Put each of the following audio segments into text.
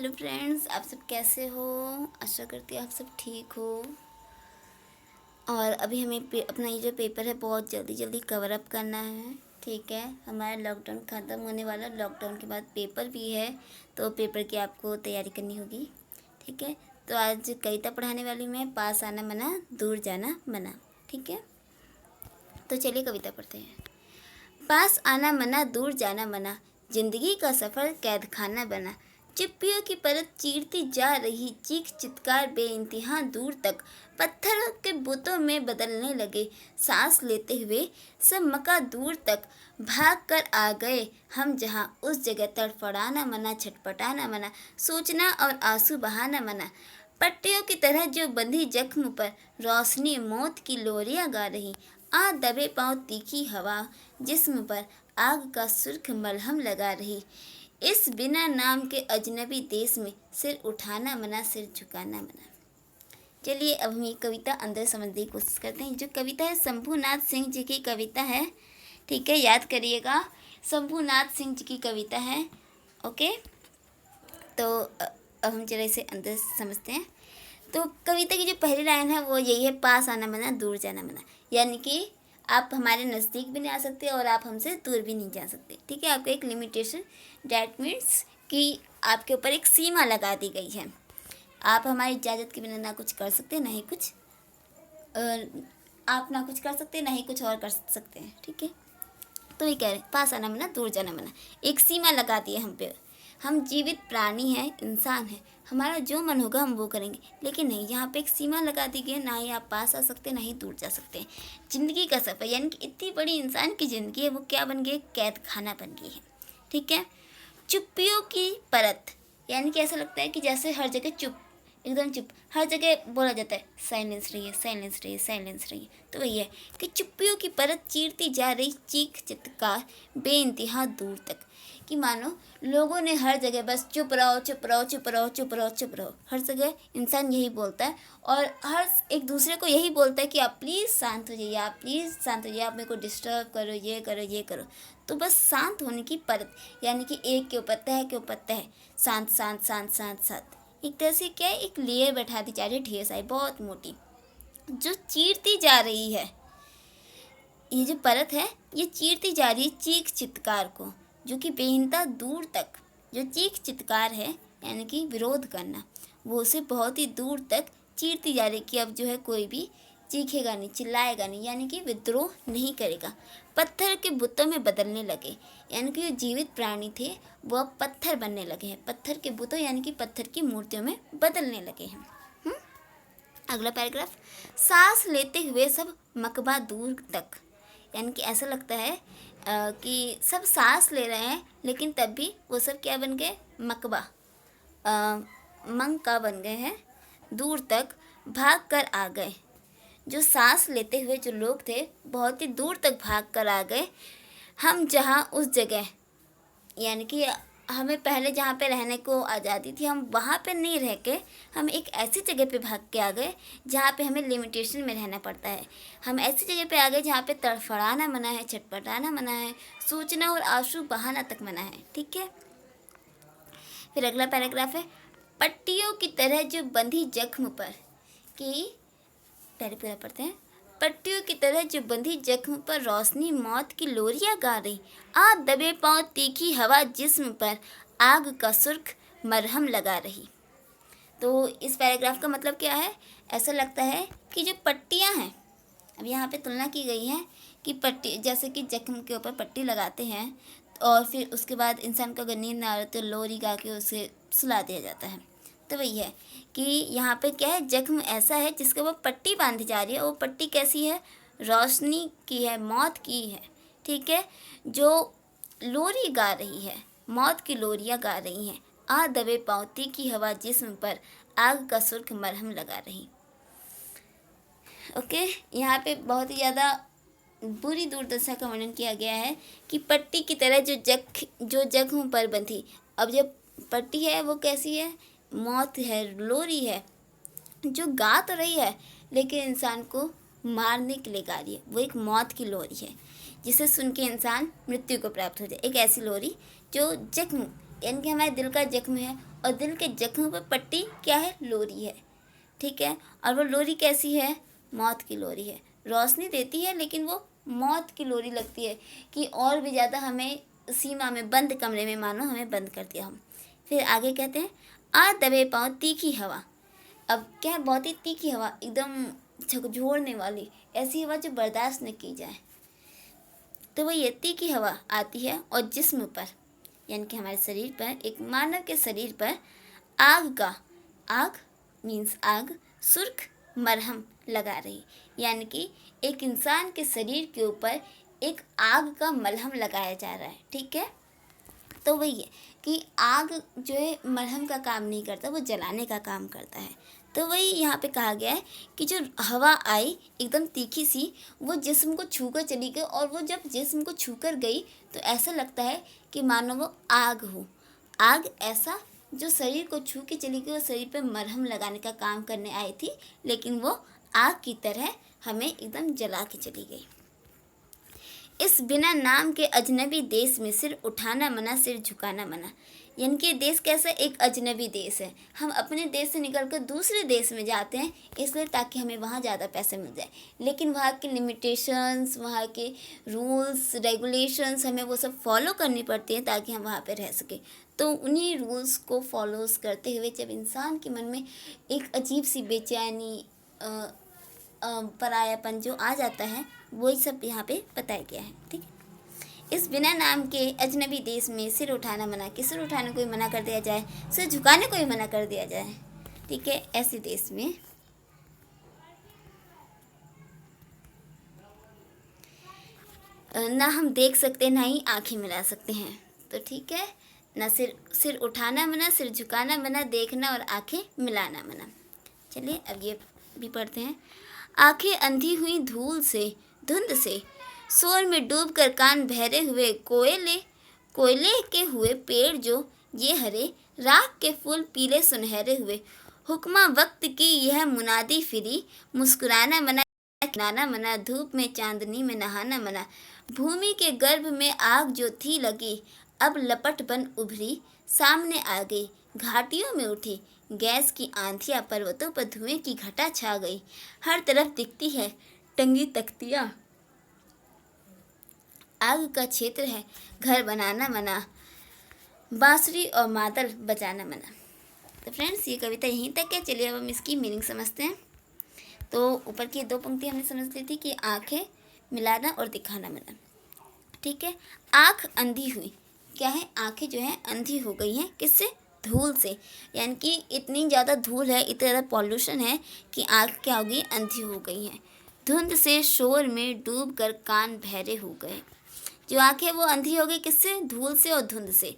Hello friends, आप सब कैसे हो। आशा करती हूँ आप सब ठीक हो। और अभी हमें अपना ये जो पेपर है बहुत जल्दी जल्दी कवर अप करना है। ठीक है, हमारा लॉकडाउन ख़त्म होने वाला, लॉकडाउन के बाद पेपर भी है, तो पेपर की आपको तैयारी करनी होगी। ठीक है, तो आज कविता पढ़ाने वाली मैं, पास आना मना दूर जाना मना। ठीक है, तो चलिए कविता पढ़ते हैं। पास आना मना दूर जाना मना, जिंदगी का सफ़र कैद खाना बना। चिप्पियों की परत चीरती जा रही, चीख चित्कार बेइंतहा दूर तक। पत्थरों के बुतों में बदलने लगे, सांस लेते हुए सब मका दूर तक। भाग कर आ गए हम जहाँ, उस जगह तड़फड़ाना मना, छटपटाना मना, सोचना और आंसू बहाना मना। पट्टियों की तरह जो बंधी जख्म पर रोशनी मौत की लोरियां गा रही। आ दबे पांव तीखी हवा, जिस्म पर आग का सुर्ख मलहम लगा रही। इस बिना नाम के अजनबी देश में सिर उठाना मना, सिर झुकाना मना। चलिए अब हम ये कविता अंदर समझने की कोशिश करते हैं। जो कविता है शंभुनाथ सिंह जी की कविता है। ठीक है, याद करिएगा, शंभुनाथ सिंह जी की कविता है। ओके, तो अब हम जरा इसे अंदर समझते हैं। तो कविता की जो पहली लाइन है वो यही है, पास आना मना दूर जाना मना। यानी कि आप हमारे नज़दीक भी नहीं आ सकते और आप हमसे दूर भी नहीं जा सकते। ठीक है, आपको एक लिमिटेशन, डैट मीन्स कि आपके ऊपर एक सीमा लगा दी गई है। आप हमारी इजाज़त के बिना ना कुछ कर सकते, ना ही कुछ आप ना कुछ कर सकते, ना ही कुछ और कर सकते हैं। ठीक है, तो ये कह रहे हैं, पास आना मना दूर जाना मना, एक सीमा लगा दी है हम पे। हम जीवित प्राणी हैं, इंसान हैं, हमारा जो मन होगा हम वो करेंगे, लेकिन नहीं, यहाँ पे एक सीमा लगा दी गई है, ना ही आप पास आ सकते, ना ही दूर जा सकते हैं। ज़िंदगी का सफ़र, यानी कि इतनी बड़ी इंसान की ज़िंदगी है, वो क्या बन गई, कैद खाना बन गई है। ठीक है, चुप्पियों की परत, यानी कि ऐसा लगता है कि जैसे हर जगह चुप, एकदम चुप, हर जगह बोला जाता है साइलेंस रहिए, साइलेंस रहिए, साइलेंस रहिए। तो वही है कि चुप्पियों की परत चीरती जा रही, चीख चित्कार बेइंतहा दूर तक। कि मानो लोगों ने हर जगह बस चुप रहो, चुप रहो, चुप रहो, चुप रहो, चुप रहो। हर जगह इंसान यही बोलता है और हर एक दूसरे को यही बोलता है कि आप प्लीज़ शांत हो जाइए, आप प्लीज़ शांत हो जाइए, आप मेरे को डिस्टर्ब करो, ये करो, ये करो। तो बस शांत होने की परत, यानी कि एक के ऊपर तह के ऊपर तह, शांत शांत शांत शांत शांत, एक तरह से क्या है, एक लेयर बैठा दी जा रही है, ढेर सारी बहुत मोटी, जो चीरती जा रही है। ये जो परत है ये चीरती जा रही है चीख चित्कार को, जो कि बेहिंता दूर तक, जो चीख चित्कार है यानी कि विरोध करना, वो उसे बहुत ही दूर तक चीरती जा रही कि अब जो है कोई भी चीखेगा नहीं, चिल्लाएगा नहीं, यानी कि विद्रोह नहीं करेगा। पत्थर के बुतों में बदलने लगे, यानी कि जो जीवित प्राणी थे वो अब पत्थर बनने लगे हैं। पत्थर के बुतों यानी कि पत्थर की मूर्तियों में बदलने लगे हैं। अगला पैराग्राफ, सांस लेते हुए सब मकबा दूर तक, यानी कि ऐसा लगता है कि सब सांस ले रहे हैं, लेकिन तब भी वो सब क्या बन गए, मकबा, मंका बन गए हैं, दूर तक भाग कर आ गए। जो सांस लेते हुए जो लोग थे बहुत ही दूर तक भाग कर आ गए। हम जहाँ उस जगह, यानी कि हमें पहले जहाँ पे रहने को आज़ादी थी, हम वहाँ पे नहीं रह के हम एक ऐसी जगह पे भाग के आ गए जहाँ पे हमें लिमिटेशन में रहना पड़ता है। हम ऐसी जगह पे आ गए जहाँ पे तड़फड़ाना मना है, छटपटाना मना है, सोचना और आंसू बहाना तक मना है। ठीक है, फिर अगला पैराग्राफ है, पट्टियों की तरह जो बंधी जख्म पर, कि पहले पूरा पढ़ते हैं। पट्टियों की तरह जो बंधी जख्म पर रोशनी मौत की लोरियां गा रही। आ दबे पांव तीखी हवा, जिस्म पर आग का सुर्ख मरहम लगा रही। तो इस पैराग्राफ का मतलब क्या है, ऐसा लगता है कि जो पट्टियां हैं, अब यहाँ पे तुलना की गई है कि पट्टी, जैसे कि जख्म के ऊपर पट्टी लगाते हैं और फिर उसके बाद इंसान को अगर नींद ना आ रही तो लोरी गा के उसे सुला दिया जाता है। तो वही है कि यहाँ पे क्या है, जख्म ऐसा है जिसके ऊपर पट्टी बांधी जा रही है। वो पट्टी कैसी है, रोशनी की है, मौत की है। ठीक है, जो लोरी गा रही है, मौत की लोरियाँ गा रही हैं। आ दबे पाँव तीखी हवा, जिस्म पर आग का सुर्ख मरहम लगा रही। ओके, यहाँ पे बहुत ही ज़्यादा बुरी दुर्दशा का वर्णन किया गया है कि पट्टी की तरह जो जख्म पर बंधी। अब जब पट्टी है वो कैसी है, मौत है, लोरी है, जो गा तो रही है लेकिन इंसान को मारने के लिए गा रही है। वो एक मौत की लोरी है जिसे सुन के इंसान मृत्यु को प्राप्त हो जाए। एक ऐसी लोरी जो जख्म, यानी कि हमारे दिल का जख्म है, और दिल के जख्मों पर पट्टी क्या है, लोरी है, ठीक है। और वो लोरी कैसी है, मौत की लोरी है, रोशनी देती है लेकिन वो मौत की लोरी लगती है कि और भी ज़्यादा हमें सीमा में, बंद कमरे में मानो हमें बंद कर दिया हम। फिर आगे कहते हैं, आ दबे पाँव तीखी हवा। अब क्या है, बहुत ही तीखी हवा, एकदम झकझोरने वाली, ऐसी हवा जो बर्दाश्त न की जाए। तो वो ये तीखी हवा आती है और जिस्म पर, यानी कि हमारे शरीर पर, एक मानव के शरीर पर आग का, आग मीन्स आग, सुर्ख मरहम लगा रही, यानी कि एक इंसान के शरीर के ऊपर एक आग का मलहम लगाया जा रहा है, ठीक है। तो वही है कि आग जो है मरहम का काम नहीं करता, वो जलाने का काम करता है। तो वही यहाँ पे कहा गया है कि जो हवा आई एकदम तीखी सी, वो जिस्म को छूकर चली गई, और वो जब जिस्म को छूकर गई तो ऐसा लगता है कि मानो वो आग हो। आग ऐसा जो शरीर को छू के चली गई, वो शरीर पे मरहम लगाने का काम करने आई थी, लेकिन वो आग की तरह हमें एकदम जला के चली गई। इस बिना नाम के अजनबी देश में सिर उठाना मना, सिर झुकाना मना। यानी कि देश कैसा, एक अजनबी देश है। हम अपने देश से निकल कर दूसरे देश में जाते हैं इसलिए ताकि हमें वहाँ ज़्यादा पैसे मिल जाए, लेकिन वहाँ के लिमिटेशंस, वहाँ के रूल्स रेगुलेशंस हमें वो सब फॉलो करनी पड़ती हैं ताकि हम वहाँ पे रह सकें। तो उन्हीं रूल्स को फॉलोज करते हुए जब इंसान के मन में एक अजीब सी बेचैनी, परायापन जो आ जाता है, वही सब यहाँ पे बताया गया है, ठीक है। इस बिना नाम के अजनबी देश में सिर उठाना मना, कि सिर उठाने को ही मना कर दिया जाए, सिर झुकाने को ही मना कर दिया जाए, ठीक है। ऐसे देश में ना हम देख सकते ना ही आंखें मिला सकते हैं, तो ठीक है ना, सिर उठाना मना, सिर झुकाना मना, देखना और आंखें मिलाना मना। चलिए अब ये भी पढ़ते हैं। आंखें अंधी हुई धूल से, धुंध से, शोर में डूबकर कान बहरे हुए, कोयले के हुए पेड़ जो ये हरे, राख के फूल पीले सुनहरे हुए, हुक्मा वक्त की यह मुनादी फिरी, मुस्कुराना मना, खिलाना मना, धूप में चांदनी में नहाना मना, भूमि के गर्भ में आग जो थी लगी, अब लपट बन उभरी, सामने आ गई, घाटियों में उठी, गैस की आंधियाँ, पर्वतों पर धुएं की घटा छा गई, हर तरफ दिखती है टंगी तख्तियाँ, आग का क्षेत्र है, घर बनाना मना, बांसुरी और मादल बजाना मना। तो फ्रेंड्स, ये कविता यहीं तक है। चलिए अब हम इसकी मीनिंग समझते हैं। तो ऊपर की 2 पंक्ति हमने समझ ली थी कि आंखें मिलाना और दिखाना मना, ठीक है। आँख अंधी हुई, क्या है, आंखें जो हैं अंधी हो गई हैं, किससे, धूल से, यानी कि इतनी ज़्यादा धूल है, इतना ज़्यादा पॉल्यूशन है कि आँख क्या हो गई, अंधी हो गई हैं। धुंध से, शोर में डूब कर कान बहरे हो गए, जो आँखें वो अंधी हो गई, किससे, धूल से और धुंध से,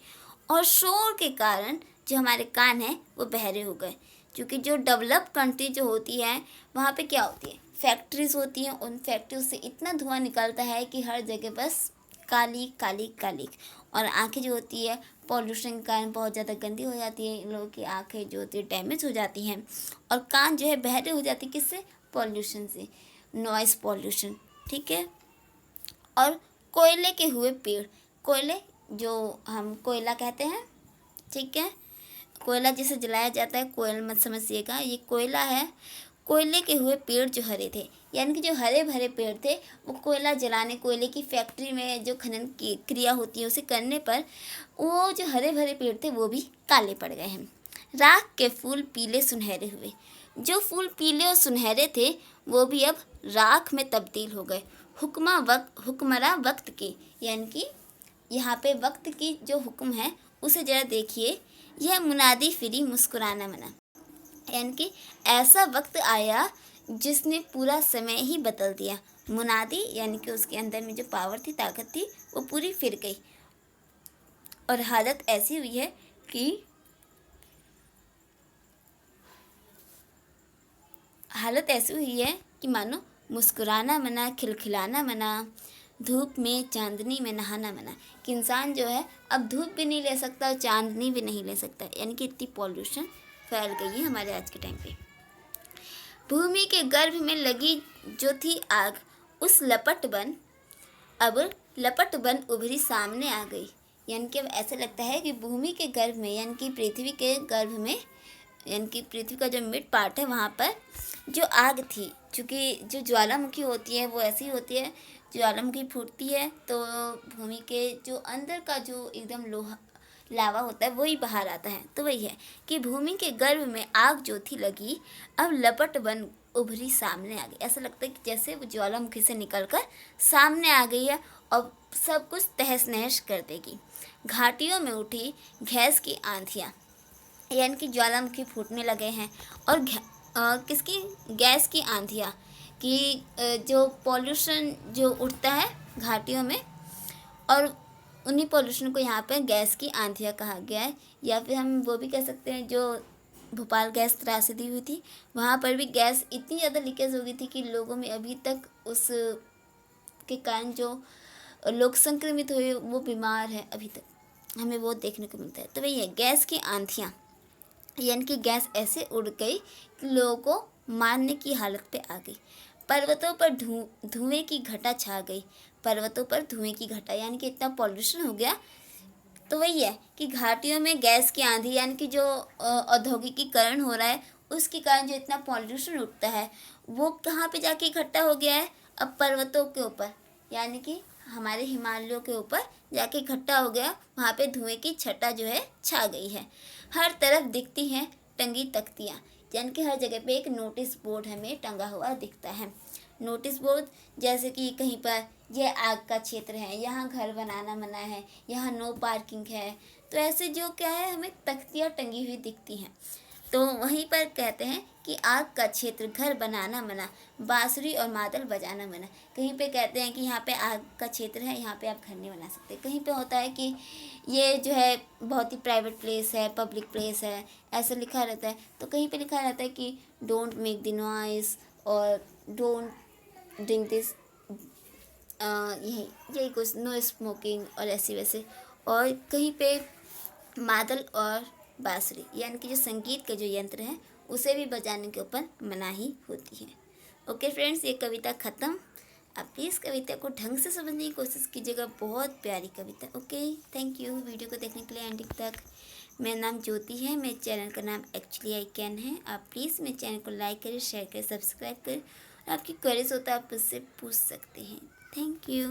और शोर के कारण जो हमारे कान हैं वो बहरे हो गए। क्योंकि जो डेवलप कंट्री जो होती है वहाँ पे क्या होती है, फैक्ट्रीज होती हैं, उन फैक्ट्रियों से इतना धुआं निकलता है कि हर जगह बस काली काली काली, और आंखें जो होती है पॉल्यूशन के कारण बहुत ज़्यादा गंदी हो जाती है, इन लोगों की आंखें जो होती है डैमेज हो जाती हैं, और कान जो है बहरे हो जाती है, किससे, पॉल्यूशन से, नॉइस पॉल्यूशन, ठीक है। और कोयले के हुए पेड़, कोयले जो हम कोयला कहते हैं, ठीक है, कोयला जिसे जलाया जाता है, कोयल मत समझिएगा, ये कोयला है। कोयले के हुए पेड़ जो हरे थे, यानी कि जो हरे भरे पेड़ थे वो कोयला जलाने, कोयले की फैक्ट्री में जो खनन की क्रिया होती है उसे करने पर वो जो हरे भरे पेड़ थे वो भी काले पड़ गए हैं। राख के फूल पीले सुनहरे हुए, जो फूल पीले और सुनहरे थे वो भी अब राख में तब्दील हो गए। हुक्मरा वक्त की, यानी कि यहाँ पे वक्त की जो हुक्म है उसे जरा देखिए, यह मुनादी फिरी, मुस्कुराना मना, यानी कि ऐसा वक्त आया जिसने पूरा समय ही बदल दिया। मुनादी यानी कि उसके अंदर में जो पावर थी, ताकत थी, वो पूरी फिर गई, और हालत ऐसी हुई है कि मानो मुस्कुराना मना, खिलखिलाना मना, धूप में चांदनी में नहाना मना, कि इंसान जो है अब धूप भी नहीं ले सकता और चांदनी भी नहीं ले सकता, यानी कि इतनी पॉल्यूशन फैल गई है हमारे आज के टाइम पे। भूमि के गर्भ में लगी जो थी आग, उस लपट बन, अब लपट बन उभरी, सामने आ गई, यानी कि अब ऐसा लगता है कि भूमि के गर्भ में यानी कि पृथ्वी के गर्भ में यानी कि पृथ्वी का जो मिड पार्ट है वहाँ पर जो आग थी, चूँकि जो ज्वालामुखी होती है वो ऐसी होती है, ज्वालामुखी फूटती है तो भूमि के जो अंदर का जो एकदम लोहा लावा होता है वही बाहर आता है। तो वही है कि भूमि के गर्भ में आग जो थी लगी, अब लपट बन उभरी सामने आ गई। ऐसा लगता है कि जैसे वो ज्वालामुखी से निकलकर सामने आ गई है और सब कुछ तहस नहस कर देगी। घाटियों में उठी गैस की आंधियाँ, यानी कि ज्वालामुखी फूटने लगे हैं और किसकी गैस की आंधियाँ कि जो पॉल्यूशन जो उठता है घाटियों में, और उन्हीं पॉल्यूशन को यहाँ पे गैस की आंधियाँ कहा गया है। या फिर हम वो भी कह सकते हैं जो भोपाल गैस त्रासदी हुई थी वहाँ पर भी गैस इतनी ज़्यादा लीकेज हो गई थी कि लोगों में अभी तक उस के कारण जो लोग संक्रमित हुए वो बीमार हैं, अभी तक हमें वो देखने को मिलता है। तो वही है गैस की आंधियाँ, यानी कि गैस ऐसे उड़ गई कि लोगों को मारने की हालत पे आ गई। पर्वतों पर धुएं की घटा छा गई, पर्वतों पर धुएं की घटा, यानी कि इतना पॉल्यूशन हो गया। तो वही है कि घाटियों में गैस की आंधी, यानी कि जो औद्योगिकीकरण हो रहा है उसके कारण जो इतना पॉल्यूशन उठता है वो कहाँ पे जाके इकट्ठा हो गया है, अब पर्वतों के ऊपर, यानी कि हमारे हिमालयों के ऊपर जाके इकट्ठा हो गया। वहाँ पे धुएं की छटा जो है छा गई है। हर तरफ दिखती हैं टंगी तख्तियाँ, यानी कि हर जगह पे एक नोटिस बोर्ड हमें टंगा हुआ दिखता है। नोटिस बोर्ड जैसे कि कहीं पर यह आग का क्षेत्र है, यहाँ घर बनाना मना है, यहाँ नो पार्किंग है, तो ऐसे जो क्या है हमें तख्तियाँ टंगी हुई दिखती हैं। तो वहीं पर कहते हैं कि आग का क्षेत्र, घर बनाना मना, बांसुरी और मादल बजाना मना। कहीं पे कहते हैं कि यहाँ पे आग का क्षेत्र है, यहाँ पे आप घर नहीं बना सकते। कहीं पे होता है कि ये जो है बहुत ही प्राइवेट प्लेस है, पब्लिक प्लेस है, ऐसा लिखा रहता है। तो कहीं पे लिखा रहता है कि डोंट मेक द नॉइस और डोंट ड्रिंक दिस, यही यही कुछ, नो स्मोकिंग और ऐसे वैसे। और कहीं पे मादल और बांसुरी यानी कि जो संगीत के जो यंत्र हैं उसे भी बजाने के ऊपर मनाही होती है। ओके फ्रेंड्स, ये कविता ख़त्म। आप प्लीज़ कविता को ढंग से समझने की कोशिश कीजिएगा, बहुत प्यारी कविता। ओके, थैंक यू वीडियो को देखने के लिए एंडिंग तक। मेरा नाम ज्योति है, मेरे चैनल का नाम एक्चुअली आई कैन है। आप प्लीज़ मेरे चैनल को लाइक करें, शेयर करें, सब्सक्राइब करें। आपकी क्वेरीज होता है आप मुझसे पूछ सकते हैं। Thank you.